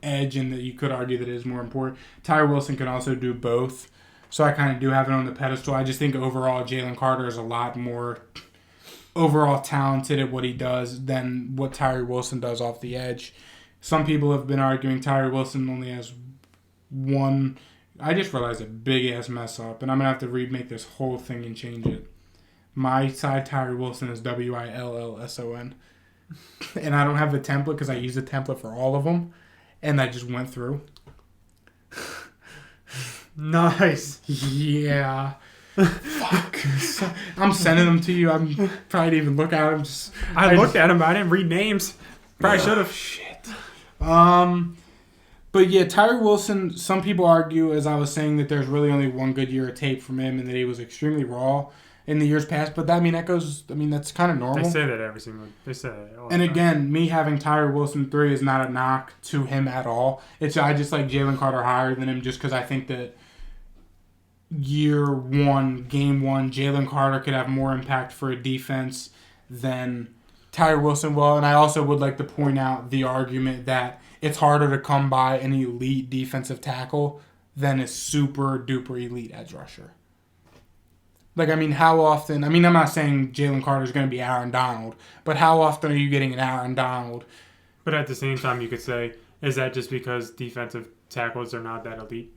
edge, and that you could argue that it is more important. Tyree Wilson can also do both. So I kind of do have it on the pedestal. I just think overall Jalen Carter is a lot more overall talented at what he does than what Tyree Wilson does off the edge. Some people have been arguing Tyree Wilson only has one. I just realized a big-ass mess up, and I'm going to have to remake this whole thing and change it. My side Tyree Wilson is Willson. And I don't have the template because I use the template for all of them, and I just went through. Nice. Yeah. Fuck. I'm sending them to you. I'm probably didn't even look at them. I looked at them, but I didn't read names. Probably should have. Shit. But yeah, Tyree Wilson, some people argue, as I was saying, that there's really only one good year of tape from him and that he was extremely raw in the years past. But that's kind of normal. They say that every single. They say that all the And time. again, me having Tyree Wilson 3 is not a knock to him at all. I just like Jalen Carter higher than him just because I think that year one, game one, Jalen Carter could have more impact for a defense than Tyree Wilson will. And I also would like to point out the argument that it's harder to come by an elite defensive tackle than a super duper elite edge rusher. How often? I'm not saying Jalen Carter is going to be Aaron Donald, but how often are you getting an Aaron Donald? But at the same time, you could say, is that just because defensive tackles are not that elite?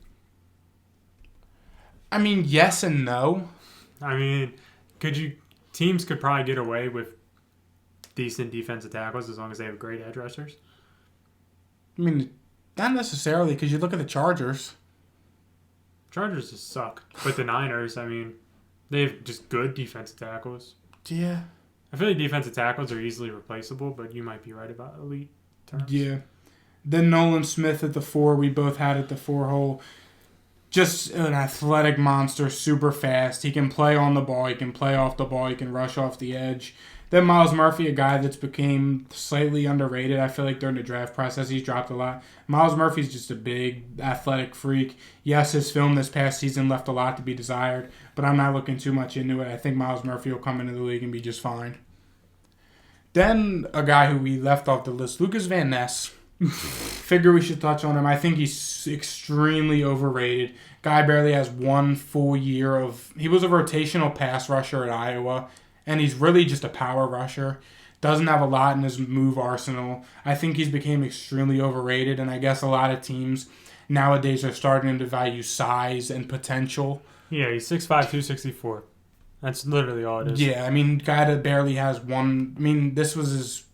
Yes and no. Teams could probably get away with decent defensive tackles as long as they have great edge rushers? Not necessarily, because you look at the Chargers. Chargers just suck. But the Niners, they have just good defensive tackles. Yeah. I feel like defensive tackles are easily replaceable, but you might be right about elite terms. Yeah. Then Nolan Smith at the 4. We both had at the 4 hole. Just an athletic monster, super fast. He can play on the ball. He can play off the ball. He can rush off the edge. Then Myles Murphy, a guy that's became slightly underrated. I feel like during the draft process, he's dropped a lot. Myles Murphy's just a big athletic freak. Yes, his film this past season left a lot to be desired, but I'm not looking too much into it. I think Myles Murphy will come into the league and be just fine. Then a guy who we left off the list, Lucas Van Ness. Figure we should touch on him. I think he's extremely overrated. Guy barely has one full year of... He was a rotational pass rusher at Iowa, and he's really just a power rusher. Doesn't have a lot in his move arsenal. I think he's became extremely overrated, and I guess a lot of teams nowadays are starting to value size and potential. Yeah, he's 6'5", 264. That's literally all it is. Yeah, guy that barely has one... this was his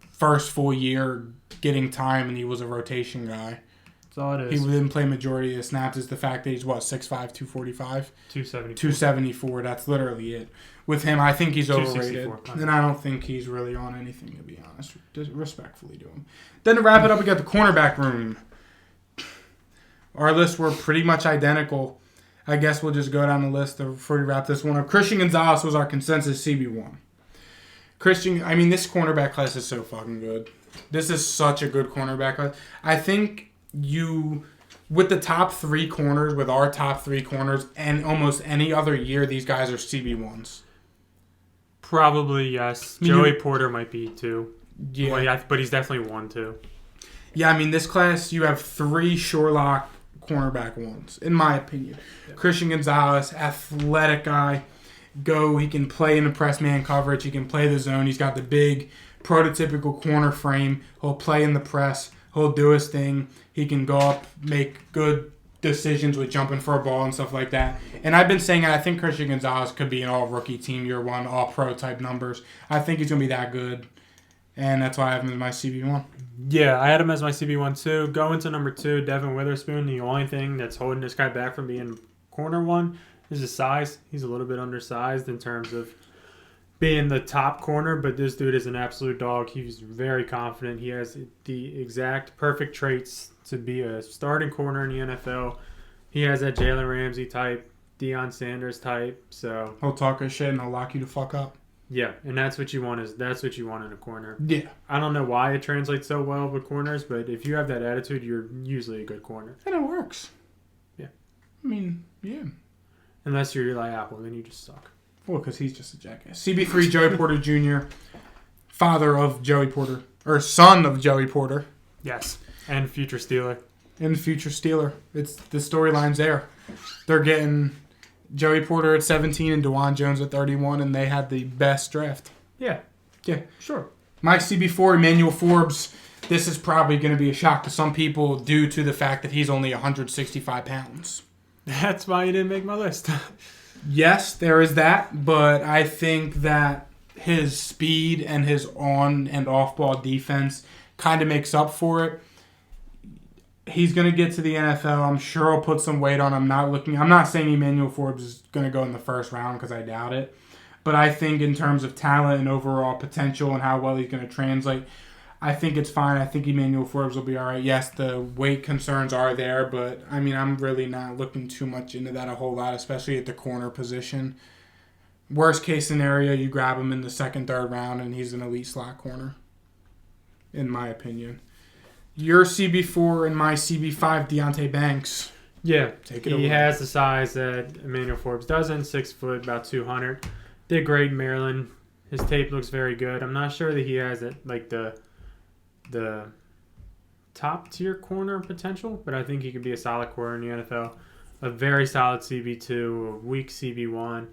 first full year getting time, and he was a rotation guy. That's all it is. He didn't play majority of the snaps. Is the fact that he's, 6'5", 245? 274. That's literally it. With him, I think he's overrated. And I don't think he's really on anything, to be honest. Respectfully to him. Then to wrap it up, we got the cornerback room. Our lists were pretty much identical. I guess we'll just go down the list before we wrap this one up. Christian Gonzalez was our consensus CB1. This cornerback class is so fucking good. This is such a good cornerback class. I think with the top 3 corners, with our top 3 corners, and almost any other year, these guys are CB1s. Probably, yes. Joey Porter might be, too. Yeah. But he's definitely 1, too. Yeah, this class, you have 3 Sherlock cornerback ones, in my opinion. Yeah. Christian Gonzalez, athletic guy. He can play in the press man coverage. He can play the zone. He's got the big prototypical corner frame. He'll play in the press. He'll do his thing. He can go up, make good decisions with jumping for a ball and stuff like that. And I've been saying I think Christian Gonzalez could be an all-rookie team year one, all-pro type numbers. I think he's going to be that good. And that's why I have him as my CB1. Yeah, I had him as my CB1 too. Going to number 2, Devin Witherspoon. The only thing that's holding this guy back from being corner 1 is his size. He's a little bit undersized in terms of being the top corner, but this dude is an absolute dog. He's very confident. He has the exact perfect traits to be a starting corner in the NFL. He has that Jalen Ramsey type, Deion Sanders type. So he'll talk his shit and he'll lock you the fuck up. Yeah, and that's what you want. That's what you want in a corner. Yeah. I don't know why it translates so well with corners, but if you have that attitude, you're usually a good corner. And it works. Yeah. Yeah. Unless you're Eli Apple, then you just suck. Well, because he's just a jackass. CB3, Joey Porter Jr., father of Joey Porter, or son of Joey Porter. Yes. And future Steeler. And future Steeler. It's the storyline's there. They're getting Joey Porter at 17 and DeJuan Jones at 31, and they had the best draft. Yeah. Yeah. Sure. My CB4, Emmanuel Forbes. This is probably going to be a shock to some people due to the fact that he's only 165 pounds. That's why you didn't make my list. Yes, there is that, but I think that his speed and his on and off ball defense kind of makes up for it. He's going to get to the NFL. I'm sure he'll put some weight on. I'm not saying Emmanuel Forbes is going to go in the first round because I doubt it. But I think in terms of talent and overall potential and how well he's going to translate, I think it's fine. I think Emmanuel Forbes will be all right. Yes, the weight concerns are there, but, I mean, I'm really not looking too much into that a whole lot, especially at the corner position. Worst case scenario, you grab him in the second, third round, and he's an elite slot corner, in my opinion. Your CB4 and my CB5, Deonte Banks. Yeah, Take it away. he has the size that Emmanuel Forbes doesn't. 6 foot, about 200. Did great in Maryland. His tape looks very good. I'm not sure that he has the top tier corner potential, but I think he could be a solid corner in the NFL. A very solid CB2, a weak CB1,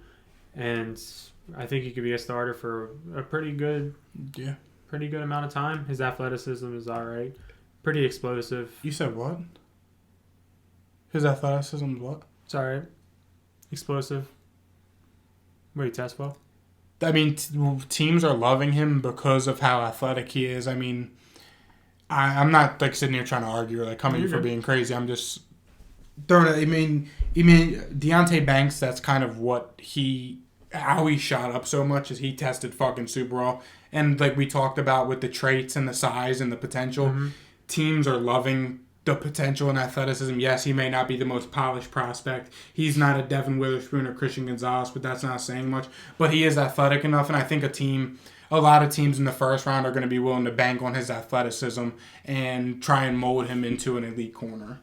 and I think he could be a starter for a pretty good amount of time. His athleticism is all right. Pretty explosive. You said what? His athleticism is what? It's all right. Explosive. Wait, test well? I mean, teams are loving him because of how athletic he is. I mean, I'm not like sitting here trying to argue or like coming for being crazy. I'm just throwing it. I mean, Deonte Banks. That's kind of how he shot up so much is he tested fucking super well. And like we talked about with the traits and the size and the potential, teams are loving the potential and athleticism. Yes, he may not be the most polished prospect. He's not a Devin Witherspoon or Christian Gonzalez, but that's not saying much. But he is athletic enough, and I think a lot of teams in the first round are going to be willing to bank on his athleticism and try and mold him into an elite corner.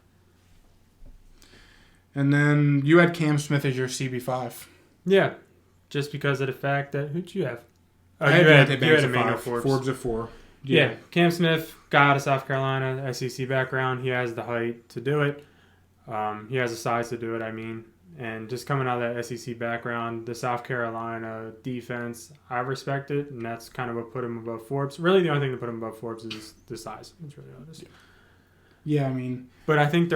And then you had Cam Smith as your CB5. Yeah, just because of the fact that who'd you have? I had Emmanuel Forbes. Forbes at 4. Yeah, Cam Smith got out of South Carolina, SEC background. He has the height to do it. He has the size to do it, And just coming out of that SEC background, the South Carolina defense, I respect it, and that's kind of what put him above Forbes. Really, the only thing that put him above Forbes is the size. That's really all it is. Yeah, I mean... But I think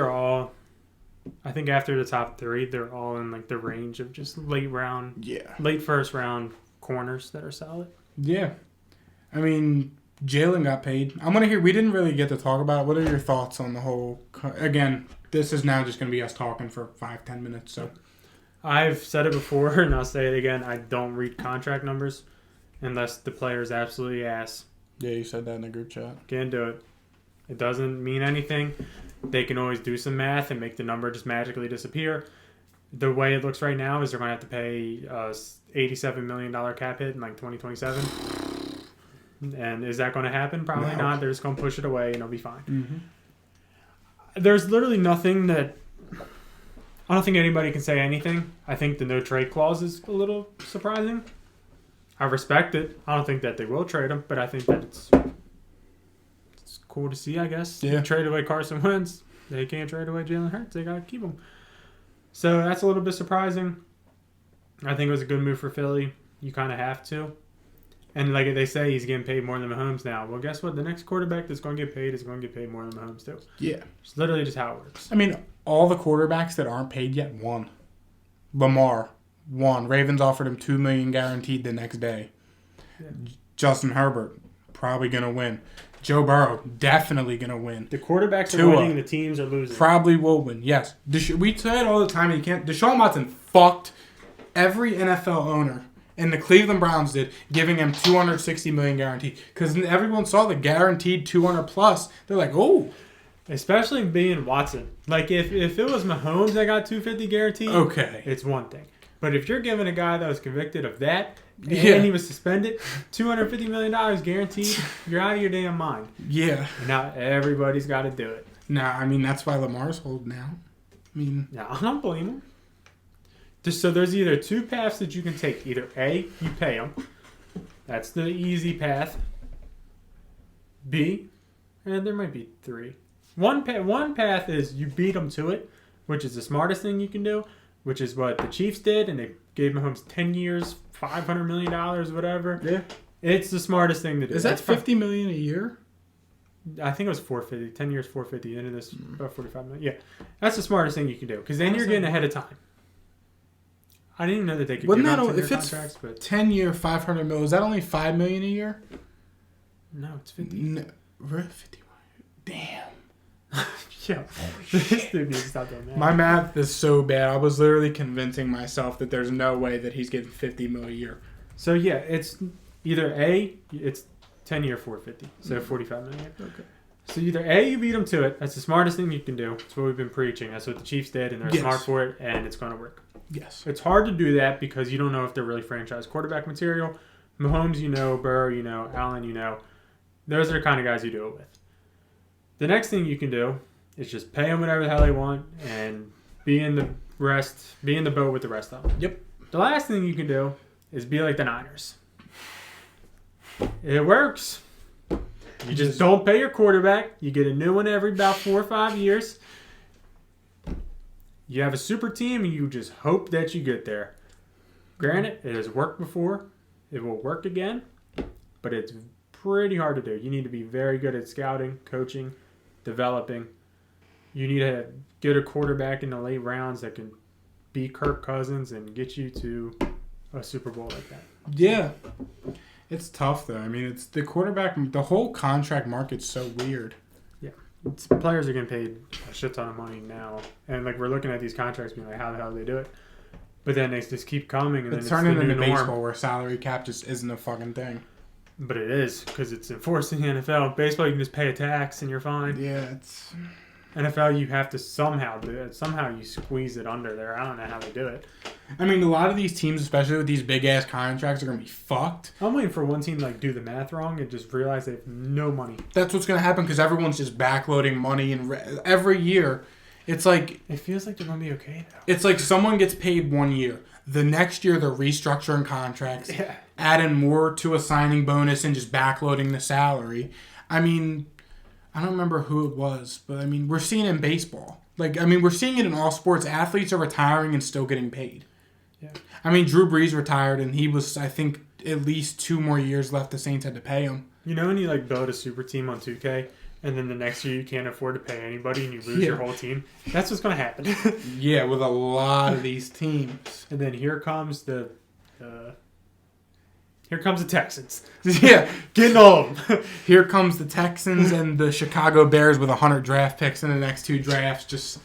after the top 3, they're all in like the range of just late first round corners that are solid. Yeah. I mean... Jalen got paid. I'm going to hear... We didn't really get to talk about it. What are your thoughts on the whole... Again, this is now just going to be us talking for 5-10 minutes. So, I've said it before, and I'll say it again. I don't read contract numbers unless the player is absolutely ass. Yeah, you said that in the group chat. Can't do it. It doesn't mean anything. They can always do some math and make the number just magically disappear. The way it looks right now is they're going to have to pay $87 million cap hit in like 2027. And is that going to happen? Probably not. They're just going to push it away and it'll be fine. Mm-hmm. There's literally nothing that... I don't think anybody can say anything. I think the no trade clause is a little surprising. I respect it. I don't think that they will trade him, but I think that it's cool to see, I guess. Yeah. They trade away Carson Wentz. They can't trade away Jalen Hurts. They got to keep him. So that's a little bit surprising. I think it was a good move for Philly. You kind of have to. And like they say, he's getting paid more than Mahomes now. Well, guess what? The next quarterback that's going to get paid is going to get paid more than Mahomes too. Yeah. It's literally just how it works. I mean, all the quarterbacks that aren't paid yet won. Lamar won. Ravens offered him $2 million guaranteed the next day. Yeah. Justin Herbert probably going to win. Joe Burrow definitely going to win. The quarterbacks are winning. The teams are losing. Probably will win. Yes. We say it all the time. You can't. Deshaun Watson fucked every NFL owner. And the Cleveland Browns did, giving him $260 million guaranteed. Because everyone saw the guaranteed 200 plus. They're like, oh. Especially being Watson. Like, if it was Mahomes that got $250 guaranteed, okay, it's one thing. But if you're giving a guy that was convicted of that, and he was suspended, $250 million guaranteed, you're out of your damn mind. Yeah. And now everybody's got to do it. Nah, I mean, that's why Lamar's holding out. I mean... No, I don't blame him. So there's either two paths that you can take. Either A, you pay them. That's the easy path. B, and there might be three. One path is you beat them to it, which is the smartest thing you can do, which is what the Chiefs did, and they gave Mahomes 10 years, $500 million, whatever. Yeah. It's the smartest thing to do. Is that $50 million a year? I think it was 450. 10 years, 450. Into this, about 45 million. Yeah, that's the smartest thing you can do because then you're getting ahead of time. I didn't even know that they could Wouldn't give that out 10-year if it's contracts, but 10-year, $500 million? Is that only $5 million a year? no, it's 50. No, 50. Damn. Yeah, this dude needs to stop doing that. My math is so bad. I was literally convincing myself that there's no way that he's getting $50 million a year. So yeah, it's either A, it's 10-year, 450, so 45 million. Okay. So either A, you beat them to it. That's the smartest thing you can do. That's what we've been preaching. That's what the Chiefs did, and they're smart for it, and it's going to work. Yes. It's hard to do that because you don't know if they're really franchise quarterback material. Mahomes, you know. Burrow, you know. Allen, you know. Those are the kind of guys you do it with. The next thing you can do is just pay them whatever the hell they want and be in the boat with the rest of them. Yep. The last thing you can do is be like the Niners. It works. You just don't pay your quarterback. You get a new one every about 4 or 5 years. You have a super team and you just hope that you get there. Granted, it has worked before. It will work again. But it's pretty hard to do. You need to be very good at scouting, coaching, developing. You need to get a quarterback in the late rounds that can be Kirk Cousins and get you to a Super Bowl like that. Yeah. It's tough, though. I mean, it's the quarterback, the whole contract market's so weird. Yeah. Players are getting paid a shit ton of money now. And, like, we're looking at these contracts being like, how the hell do they do it? But then they just keep coming. And It's then turning the new into norm. baseball where salary cap just isn't a fucking thing. But it is, because it's enforced in the NFL. Baseball, you can just pay a tax and you're fine. Yeah, it's... NFL, you have to somehow do it. Somehow you squeeze it under there. I don't know how they do it. I mean, a lot of these teams, especially with these big-ass contracts, are going to be fucked. I'm waiting for one team to like do the math wrong and just realize they have no money. That's what's going to happen because everyone's just backloading money. And every year, it's like... It feels like they're going to be okay, though. It's like someone gets paid 1 year. The next year, they're restructuring contracts, adding more to a signing bonus, and just backloading the salary. I mean... I don't remember who it was, but I mean, we're seeing it in baseball. Like, I mean, we're seeing it in all sports. Athletes are retiring and still getting paid. Yeah. I mean, Drew Brees retired, and he was, I think, at least 2 more years left the Saints had to pay him. You know when you, like, build a super team on 2K, and then the next year you can't afford to pay anybody, and you lose your whole team? That's what's going to happen. Yeah, with a lot of these teams. And then here comes the Texans. Yeah. Getting all of them. Here comes the Texans and the Chicago Bears with 100 draft picks in the next 2 drafts. Just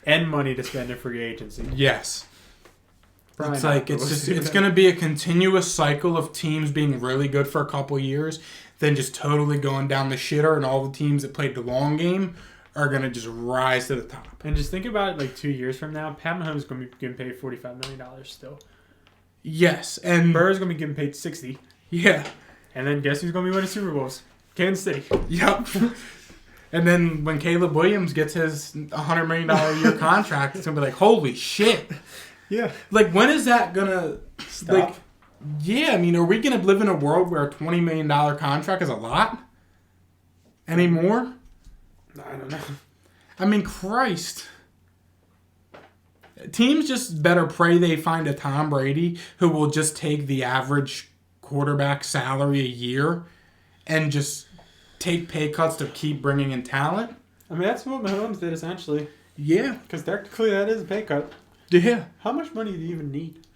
and money to spend in free agency. Yes. Probably it's not, like but it's going to be a continuous cycle of teams being really good for a couple years, then just totally going down the shitter, and all the teams that played the long game are going to just rise to the top. And just think about it, like 2 years from now, Pat Mahomes is going to be getting paid $45 million still. Yes, and Burrow's going to be getting paid $60. Yeah. And then guess who's going to be winning Super Bowls? Kansas City. Yep. And then when Caleb Williams gets his $100 million a year contract, it's going to be like, holy shit. Yeah. Like, when is that going to stop? Like, yeah, I mean, are we going to live in a world where a $20 million contract is a lot? Anymore? I don't know. I mean, Christ. Teams just better pray they find a Tom Brady who will just take the average quarterback salary a year and just take pay cuts to keep bringing in talent. I mean, that's what Mahomes did, essentially. Yeah. Because technically that is a pay cut. Yeah. How much money do you even need?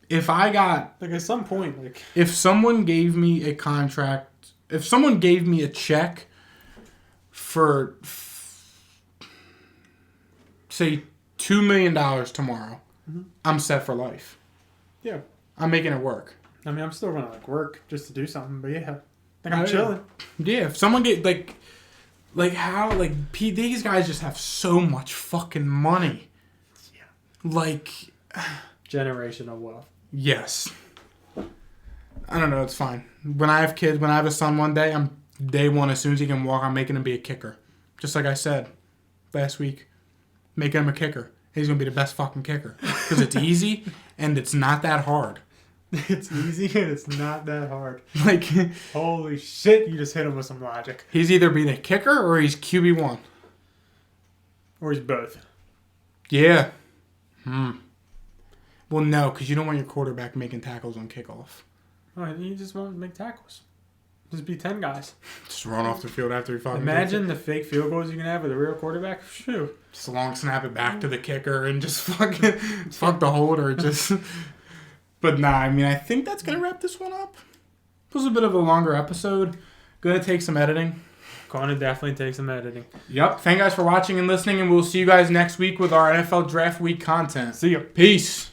If I got... Like, at some point, like... If someone gave me a contract... If someone gave me a check for, say, $2 million tomorrow, I'm set for life. Yeah. I'm making it work. I mean, I'm still going to, like, work just to do something, but yeah. Like, I'm chilling. Yeah, if someone get, like how, like, these guys just have so much fucking money. Yeah. Like... Generational wealth. Yes. I don't know, it's fine. When I have kids, when I have a son one day, I'm day one, as soon as he can walk, I'm making him be a kicker. Just like I said last week. Making him a kicker. He's going to be the best fucking kicker. Because it's easy and it's not that hard. It's easy and it's not that hard. Like, holy shit, you just hit him with some logic. He's either being a kicker or he's QB1. Or he's both. Yeah. Well, no, because you don't want your quarterback making tackles on kickoff. Oh, you just want to make tackles. Just be 10 guys. Just run off the field after he fucking Imagine the fake field goals you can have with a real quarterback. Shoot. Just long snap it back to the kicker and just fucking fuck the holder. Just. But nah, I mean, I think that's going to wrap this one up. It was a bit of a longer episode. Going to take some editing. Going to definitely take some editing. Yep. Thank you guys for watching and listening, and we'll see you guys next week with our NFL Draft Week content. See ya. Peace.